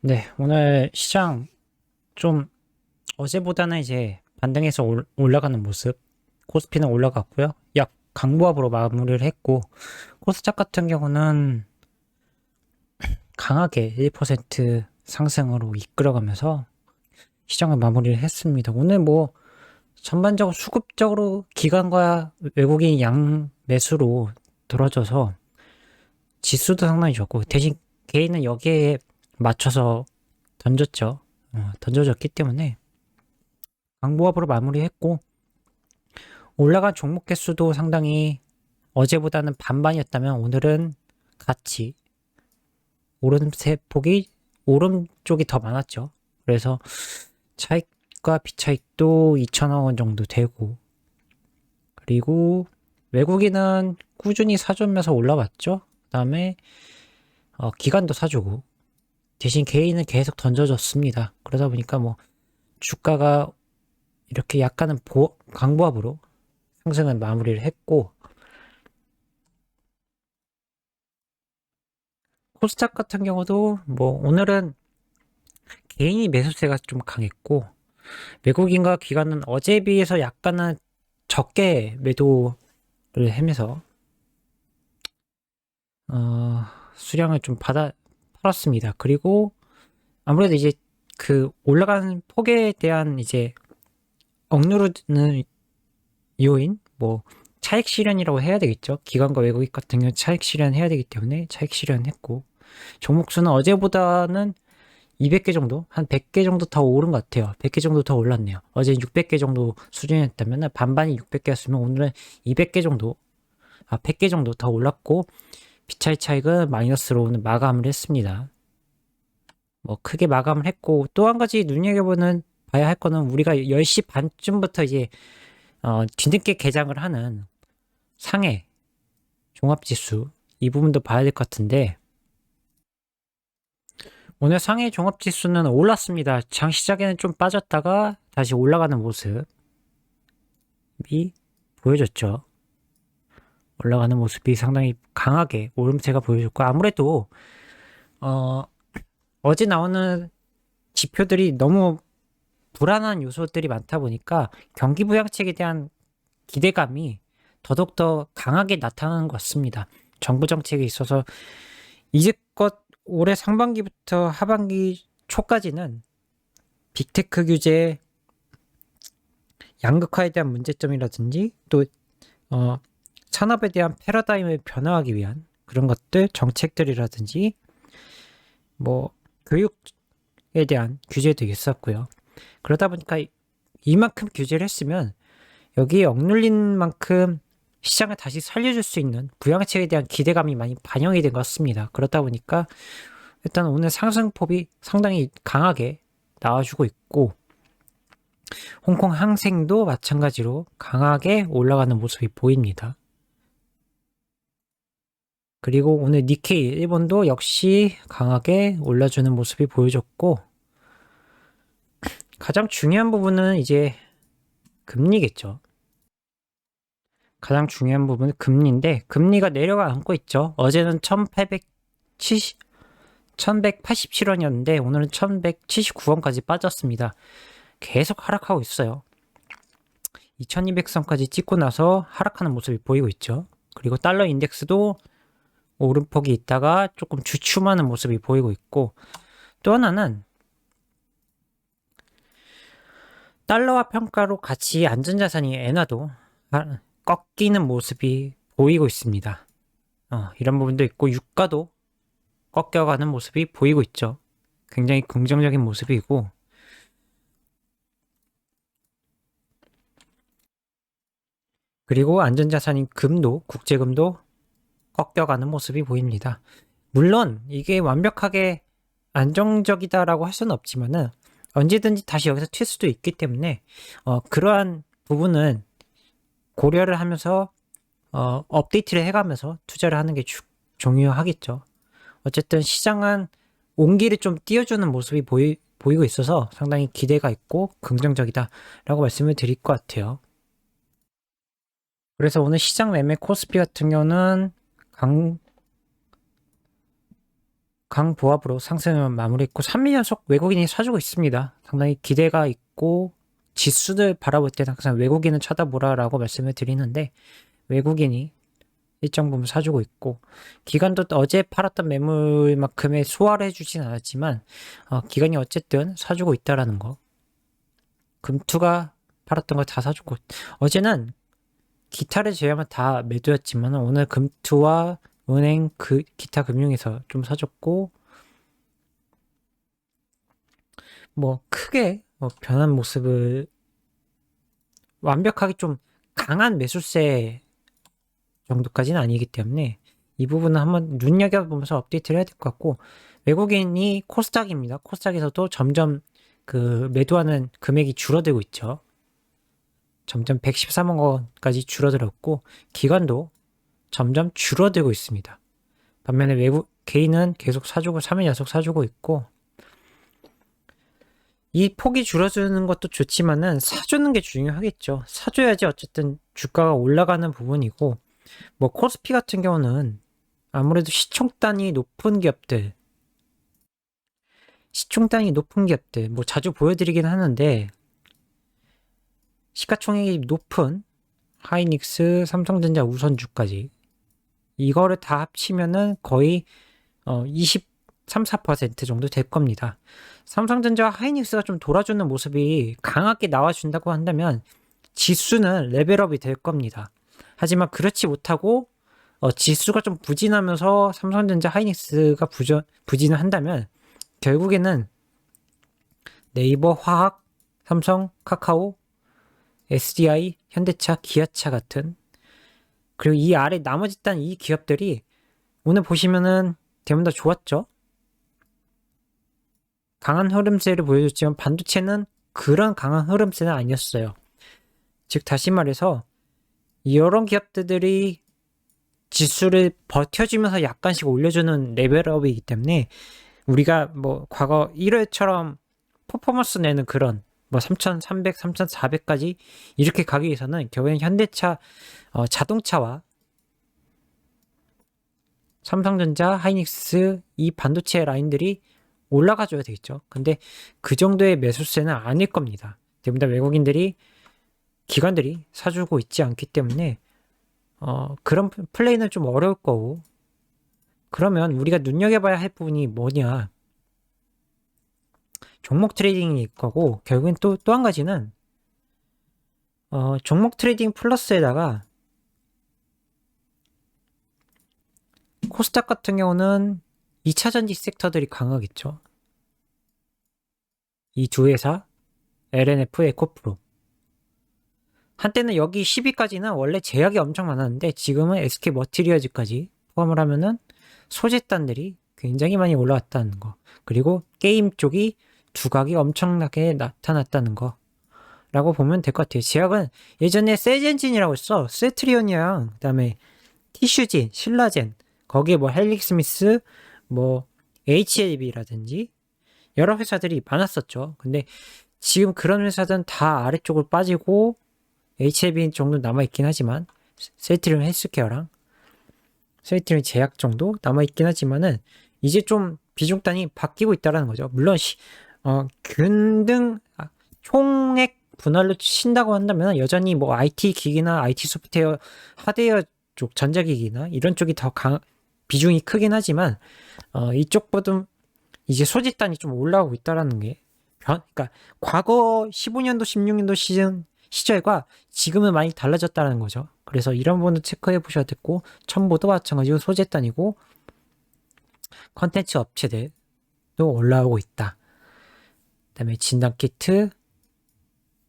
네, 오늘 시장 좀 어제보다는 이제 반등해서 올라가는 모습. 코스피는 올라갔고요. 약 강보합으로 마무리를 했고, 코스닥 같은 경우는 강하게 1% 상승으로 이끌어가면서 시장을 마무리를 했습니다. 오늘 뭐 전반적으로 수급적으로 기관과 외국인 양 매수로 들어져서 지수도 상당히 좋고, 대신 개인은 여기에 맞춰서 던졌죠. 던져졌기 때문에 강보합으로 마무리했고, 올라간 종목 개수도 상당히 어제보다는 반반이었다면 오늘은 같이 오름세폭이 오름쪽이 더 많았죠. 그래서 차익과 비차익도 2천억 원 정도 되고, 그리고 외국인은 꾸준히 사주면서 올라왔죠. 그 다음에 기관도 사주고, 대신 개인은 계속 던져줬습니다. 그러다 보니까 뭐 주가가 이렇게 약간은 강보합으로 상승은 마무리를 했고, 코스닥 같은 경우도 뭐 오늘은 개인이 매수세가 좀 강했고, 외국인과 기관은 어제에 비해서 약간은 적게 매도를 하면서 수량을 좀 팔았습니다. 그리고 아무래도 이제 그 올라가는 폭에 대한 이제 억누르는 요인, 뭐 차익 실현이라고 해야 되겠죠. 기관과 외국인 같은 경우 차익 실현해야 되기 때문에 차익 실현했고, 종목수는 어제보다는 200개 정도? 한 100개 정도 더 오른 것 같아요. 100개 정도 더 올랐네요. 어제 600개 정도 수준이었다면 반반이 600개였으면 오늘은 200개 정도, 100개 정도 더 올랐고, 비차익 차익은 마이너스로 오늘 마감을 했습니다. 뭐 크게 마감을 했고, 또 한 가지 눈여겨보는 봐야 할 거는 우리가 10시 반쯤부터 이제 뒤늦게 개장을 하는 상해 종합지수, 이 부분도 봐야 될 것 같은데, 오늘 상해 종합지수는 올랐습니다. 장 시작에는 좀 빠졌다가 다시 올라가는 모습이 보여졌죠. 올라가는 모습이 상당히 강하게 오름세가 보여졌고, 아무래도 어제 나오는 지표들이 너무 불안한 요소들이 많다 보니까 경기 부양책에 대한 기대감이 더더욱더 강하게 나타나는 것 같습니다. 정부 정책에 있어서 이제껏 올해 상반기부터 하반기 초까지는 빅테크 규제, 양극화에 대한 문제점이라든지 또 산업에 대한 패러다임을 변화하기 위한 그런 것들, 정책들이라든지 뭐 교육에 대한 규제도 있었고요. 그러다 보니까 이만큼 규제를 했으면 여기에 억눌린 만큼 시장을 다시 살려줄 수 있는 부양책에 대한 기대감이 많이 반영이 된 것 같습니다. 그러다 보니까 일단 오늘 상승폭이 상당히 강하게 나와주고 있고, 홍콩 항생도 마찬가지로 강하게 올라가는 모습이 보입니다. 그리고 오늘 니케이 일본도 역시 강하게 올라주는 모습이 보여졌고, 가장 중요한 부분은 이제 금리겠죠. 가장 중요한 부분은 금리인데, 금리가 내려가 앉고 있죠. 어제는 1187원이었는데 오늘은 1179원까지 빠졌습니다. 계속 하락하고 있어요. 2200선까지 찍고 나서 하락하는 모습이 보이고 있죠. 그리고 달러 인덱스도 오름폭이 있다가 조금 주춤하는 모습이 보이고 있고, 또 하나는 달러와 평가로 같이 안전자산이 엔화도 꺾이는 모습이 보이고 있습니다. 이런 부분도 있고, 유가도 꺾여가는 모습이 보이고 있죠. 굉장히 긍정적인 모습이고, 그리고 안전자산인 금도, 국제금도 꺾여가는 모습이 보입니다. 물론 이게 완벽하게 안정적이다라고 할 수는 없지만은 언제든지 다시 여기서 튈 수도 있기 때문에 그러한 부분은 고려를 하면서 업데이트를 해가면서 투자를 하는 게 중요하겠죠. 어쨌든 시장은 온기를 좀 띄워주는 모습이 보이고 있어서 상당히 기대가 있고 긍정적이다라고 말씀을 드릴 것 같아요. 그래서 오늘 시장 매매 코스피 같은 경우는 강보합으로 상승을 마무리했고 3일 연속 외국인이 사주고 있습니다. 상당히 기대가 있고 지수들 바라볼 때는 항상 외국인은 쳐다보라라고 말씀을 드리는데 외국인이 일정 부분 사주고 있고 기관도 어제 팔았던 매물만큼의 소화를 해주진 않았지만 기관이 어쨌든 사주고 있다라는 거. 금투가 팔았던 거 다 사주고 어제는 기타를 제외하면 다 매도였지만 오늘 금투와 은행 기타 금융에서 좀 사줬고 뭐 크게 변한 모습을 완벽하게 좀 강한 매수세 정도까지는 아니기 때문에 이 부분은 한번 눈여겨보면서 업데이트를 해야 될 것 같고 외국인이 코스닥입니다. 코스닥에서도 점점 그 매도하는 금액이 줄어들고 있죠. 점점 113억 원까지 줄어들었고 기관도 점점 줄어들고 있습니다. 반면에 외국 개인은 계속 사주고 3일 연속 사주고 있고 이 폭이 줄어드는 것도 좋지만은 사주는 게 중요하겠죠. 사줘야지 어쨌든 주가가 올라가는 부분이고 뭐 코스피 같은 경우는 아무래도 시총단이 높은 기업들 뭐 자주 보여드리긴 하는데 시가총액이 높은 하이닉스, 삼성전자, 우선주까지 이거를 다 합치면은 거의 23, 4% 정도 될 겁니다. 삼성전자와 하이닉스가 좀 돌아주는 모습이 강하게 나와준다고 한다면 지수는 레벨업이 될 겁니다. 하지만 그렇지 못하고 지수가 좀 부진하면서 삼성전자, 하이닉스가 부진을 한다면 결국에는 네이버, 화학, 삼성, 카카오, SDI, 현대차, 기아차 같은 그리고 이 아래 나머지 단 이 기업들이 오늘 보시면은 대부분 다 좋았죠. 강한 흐름세를 보여줬지만 반도체는 그런 강한 흐름세는 아니었어요. 즉 다시 말해서 이런 기업들이 지수를 버텨주면서 약간씩 올려주는 레벨업이기 때문에 우리가 뭐 과거 1회처럼 퍼포먼스 내는 그런 뭐 3,300, 3,400까지 이렇게 가기 위해서는 결국엔 현대차 자동차와 삼성전자, 하이닉스 이 반도체 라인들이 올라가줘야 되겠죠. 근데 그 정도의 매수세는 아닐 겁니다. 대부분 다 외국인들이 기관들이 사주고 있지 않기 때문에 그런 플레이는 좀 어려울 거고 그러면 우리가 눈여겨봐야 할 부분이 뭐냐 종목 트레이딩일 거고 결국엔 또 한 가지는 종목 트레이딩 플러스에다가 코스닥 같은 경우는 2차전지 섹터들이 강하겠죠. 이 두 회사 LNF, 에코프로 한때는 여기 10위까지는 원래 제약이 엄청 많았는데 지금은 SK 머티리얼즈까지 포함을 하면은 소재단들이 굉장히 많이 올라왔다는 거 그리고 게임 쪽이 두각이 엄청나게 나타났다는 거 라고 보면 될 것 같아요. 제약은 예전에 세젠진이라고 했어. 세트리온이랑 그다음에 티슈진, 신라젠 거기에 뭐 헬릭스미스 뭐 HLB라든지 여러 회사들이 많았었죠. 근데 지금 그런 회사들은 다 아래쪽으로 빠지고 HLB 정도 남아있긴 하지만 세트리온 헬스케어랑 세트리온 제약 정도 남아있긴 하지만은 이제 좀 비중단이 바뀌고 있다는 거죠. 물론 총액 분할로 친다고 한다면 여전히 뭐 IT 기기나 IT 소프트웨어, 하드웨어 쪽 전자기기나 이런 쪽이 더 비중이 크긴 하지만 이쪽보다 이제 소집단이 좀 올라오고 있다라는 게 그러니까 과거 15년도 16년도 시절과 지금은 많이 달라졌다는 거죠. 그래서 이런 부분도 체크해 보셔야 됐고 첨보도 마찬가지로 소재단이고 컨텐츠 업체들도 올라오고 있다. 그다음에 진단키트,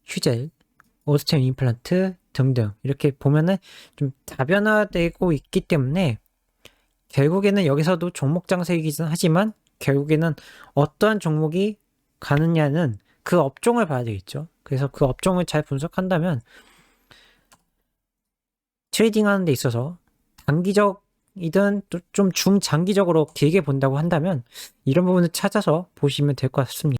휴젤, 오스템 임플란트 등등 이렇게 보면은 좀 다변화되고 있기 때문에 결국에는 여기서도 종목 장세이긴 하지만 결국에는 어떠한 종목이 가느냐는 그 업종을 봐야 되겠죠. 그래서 그 업종을 잘 분석한다면 트레이딩 하는 데 있어서 단기적이든 또 좀 중장기적으로 길게 본다고 한다면 이런 부분을 찾아서 보시면 될 것 같습니다.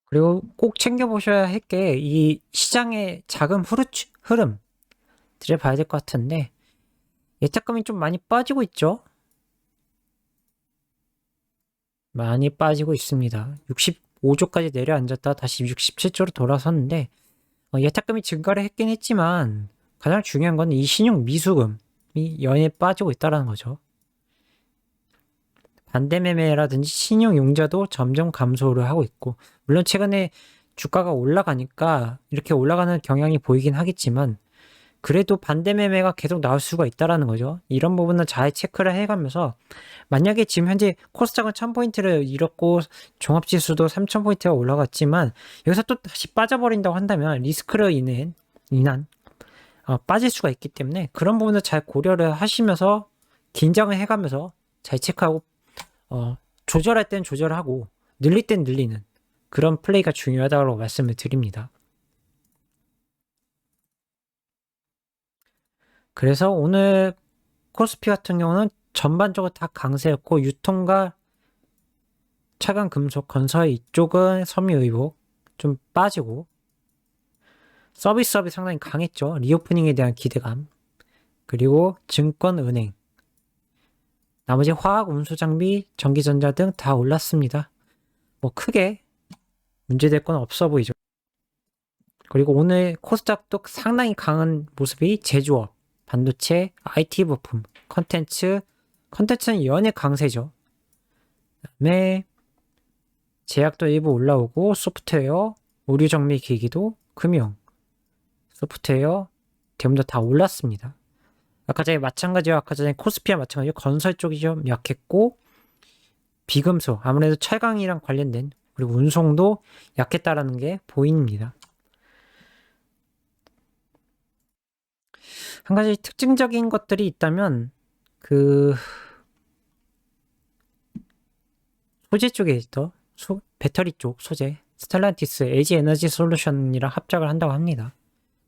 그리고 꼭 챙겨보셔야 할 게 이 시장의 자금 흐름들을 봐야 될 것 같은데 예탁금이 좀 많이 빠지고 있죠. 많이 빠지고 있습니다. 65조까지 내려앉았다 다시 67조로 돌아섰는데 예탁금이 증가를 했긴 했지만 가장 중요한 건 이 신용 미수금이 연이어 빠지고 있다는 거죠. 반대매매라든지 신용융자도 점점 감소를 하고 있고, 물론 최근에 주가가 올라가니까 이렇게 올라가는 경향이 보이긴 하겠지만 그래도 반대매매가 계속 나올 수가 있다는 거죠. 이런 부분은 잘 체크를 해가면서 만약에 지금 현재 코스닥은 1000포인트를 잃었고 종합지수도 3000포인트가 올라갔지만 여기서 또 다시 빠져버린다고 한다면 리스크로 인한 빠질 수가 있기 때문에 그런 부분을 잘 고려를 하시면서 긴장을 해가면서 잘 체크하고 조절할 땐 조절하고 늘릴 땐 늘리는 그런 플레이가 중요하다고 말씀을 드립니다. 그래서 오늘 코스피 같은 경우는 전반적으로 다 강세였고 유통과 차관 금속 건설 이쪽은 섬유의복 좀 빠지고 서비스업이 상당히 강했죠. 리오프닝에 대한 기대감. 그리고 증권, 은행, 나머지 화학, 운수장비, 전기전자 등 다 올랐습니다. 뭐 크게 문제될 건 없어 보이죠. 그리고 오늘 코스닥도 상당히 강한 모습이 제조업, 반도체, IT 부품, 컨텐츠는 연의 강세죠. 그다음에 제약도 일부 올라오고 소프트웨어, 의류정밀 기기도, 금융, 소프트웨어, 대부분 다 올랐습니다. 아까 전에 코스피와 마찬가지로 건설 쪽이 좀 약했고 비금속, 아무래도 철강이랑 관련된 그리고 운송도 약했다라는 게 보입니다. 한 가지 특징적인 것들이 있다면 그 소재 쪽에 있던 배터리 쪽 소재 스텔란티스, LG 에너지 솔루션이랑 합작을 한다고 합니다.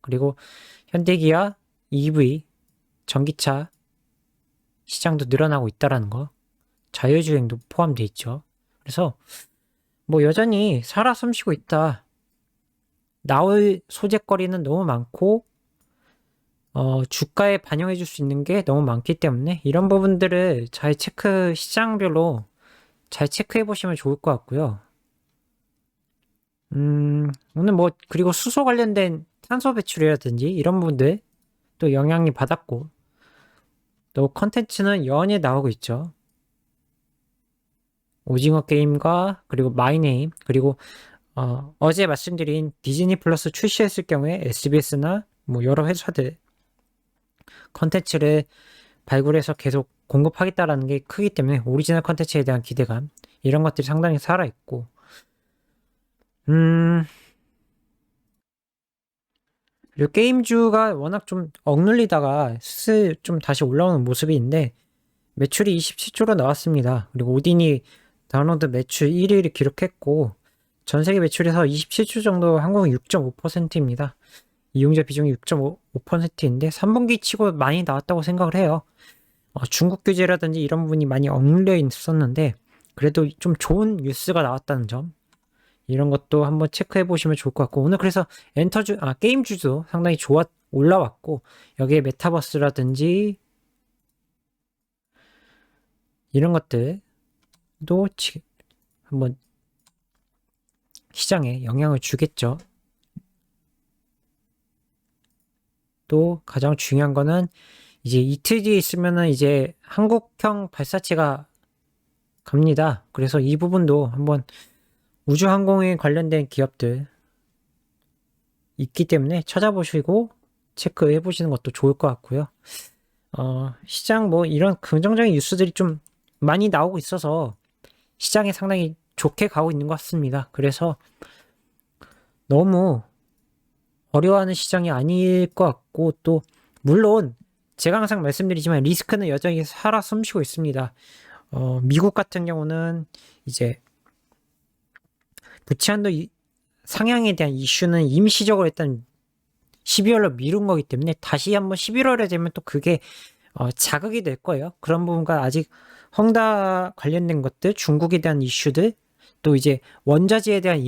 그리고 현대기아 EV 전기차 시장도 늘어나고 있다라는 거, 자율주행도 포함되어 있죠. 그래서 뭐 여전히 살아 숨쉬고 있다. 나올 소재거리는 너무 많고 주가에 반영해 줄 수 있는 게 너무 많기 때문에 이런 부분들을 잘 시장별로 잘 체크해 보시면 좋을 것 같고요. 오늘 그리고 수소 관련된 탄소 배출이라든지 이런 부분들 또 영향이 받았고 또 컨텐츠는 연이어 나오고 있죠. 오징어 게임과 그리고 마이네임 그리고 어제 말씀드린 디즈니 플러스 출시했을 경우에 SBS나 뭐 여러 회사들 컨텐츠를 발굴해서 계속 공급하겠다라는 게 크기 때문에 오리지널 컨텐츠에 대한 기대감 이런 것들이 상당히 살아있고 그리고 게임주가 워낙 좀 억눌리다가 슬슬 좀 다시 올라오는 모습이 있는데 매출이 27조로 나왔습니다. 그리고 오딘이 다운로드 매출 1위를 기록했고 전세계 매출에서 27조 정도 한국은 6.5%입니다. 이용자 비중이 6.5%인데 3분기 치고 많이 나왔다고 생각을 해요. 중국 규제라든지 이런 부분이 많이 억눌려 있었는데 그래도 좀 좋은 뉴스가 나왔다는 점 이런 것도 한번 체크해 보시면 좋을 것 같고 오늘 그래서 게임주도 상당히 올라왔고 여기에 메타버스라든지 이런 것들도 한번 시장에 영향을 주겠죠. 또 가장 중요한 거는 이제 이틀 뒤에 있으면은 이제 한국형 발사체가 갑니다. 그래서 이 부분도 한번 우주항공에 관련된 기업들 있기 때문에 찾아보시고 체크해 보시는 것도 좋을 것 같고요. 시장 이런 긍정적인 뉴스들이 좀 많이 나오고 있어서 시장이 상당히 좋게 가고 있는 것 같습니다. 그래서 너무 어려워하는 시장이 아닐 것 같고 또 물론 제가 항상 말씀드리지만 리스크는 여전히 살아 숨쉬고 있습니다. 미국 같은 경우는 이제 부채한도 상향에 대한 이슈는 임시적으로 일단 12월로 미룬 거기 때문에 다시 한번 11월에 되면 또 그게 자극이 될 거예요. 그런 부분과 아직 헝다 관련된 것들, 중국에 대한 이슈들, 또 이제 원자재에 대한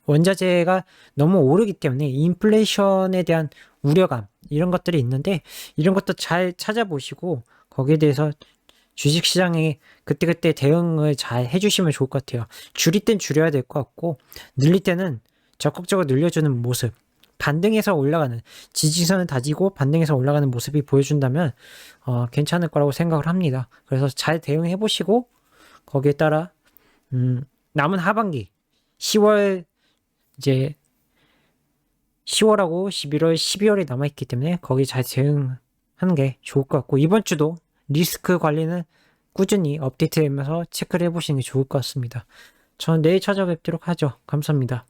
원자재가 너무 오르기 때문에 인플레이션에 대한 우려감 이런 것들이 있는데 이런 것도 잘 찾아보시고 거기에 대해서 주식시장에 그때그때 대응을 잘 해주시면 좋을 것 같아요. 줄일 땐 줄여야 될 것 같고, 늘릴 때는 적극적으로 늘려주는 모습, 반등해서 올라가는, 지지선을 다지고 반등해서 올라가는 모습이 보여준다면 괜찮을 거라고 생각을 합니다. 그래서 잘 대응해 보시고 거기에 따라 남은 하반기 10월 이제 10월하고 11월, 12월이 남아있기 때문에 거기 잘 대응하는 게 좋을 것 같고, 이번 주도 리스크 관리는 꾸준히 업데이트하면서 체크를 해보시는 게 좋을 것 같습니다. 저는 내일 찾아뵙도록 하죠. 감사합니다.